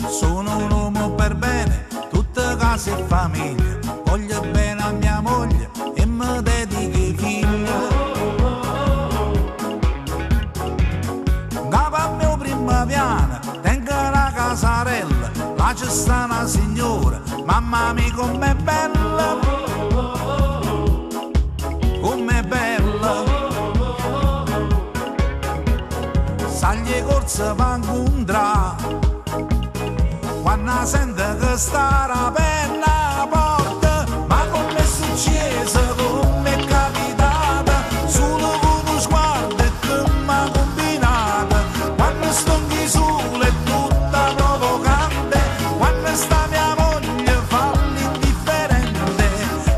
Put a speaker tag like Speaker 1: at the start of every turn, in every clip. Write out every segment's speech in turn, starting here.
Speaker 1: Sono un uomo per bene, tutta casa e famiglia, voglio bene a mia moglie e mi dedico ai figli. Capo al mio primo piano, tengo una casarella, là c'è sta una signora, mamma mia com'è bella, com'è bella. Saglie corse va incontrare, quando sente che sta la penna porta, ma come è successo, come è capitata, solo con uno sguardo e che m'ha combinata, quando sto in sole è tutta provocante, quando sta mia moglie fa l'indifferente,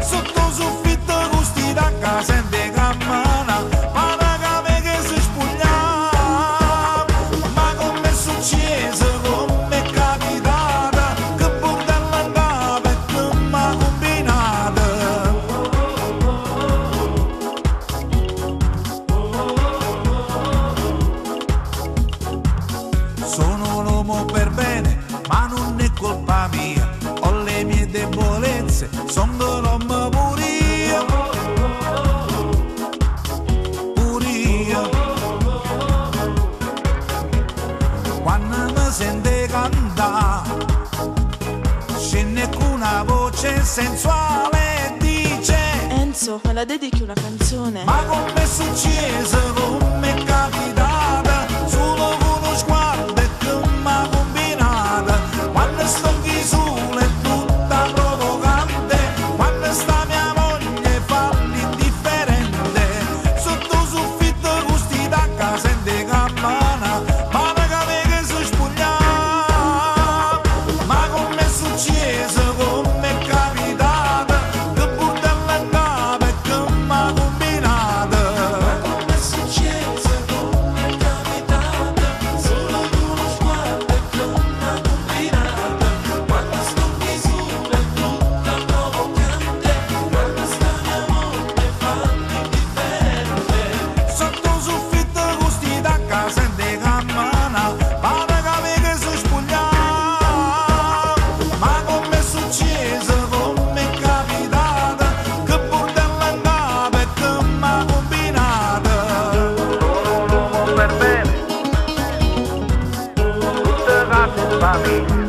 Speaker 1: sotto soffitto gusti da casa sente cammana, pare che si spugna, ma come è successo, come è capitata, che bordello in capo e che m'ha combinata. Sono un uomo per bene, ma non è colpa mia, ho le mie debolezze, son dell'uomo pure io, pure io. Quando mi sente cantare, scende con una voce sensuale e dice:
Speaker 2: Enzo, me la dedichi una canzone?
Speaker 1: ma come è successo, come è capitata, solo con uno sguardo e che m'ha combinata, quando sto in sole è tutta provocante, quando sta mia moglie fa l'indifferente, sotto soffitto gusti da casa sente campana, pare che si spugna, ma come è successo, come è capitata, che bordello in capo e che m'ha combinata. Come è successo, come è capitata, solo con uno sguardo e che m'ha combinata, quando sto in sole è tutta provocante, quando sta mia moglie fa l'indifferente, sotto soffitto gusti da casa sente cammana, pare che si spugna, ma come è successo, come è capitata, che bordello in capo e che m'ha combinata. Sono un uomo per bene, tutta casa e famiglia,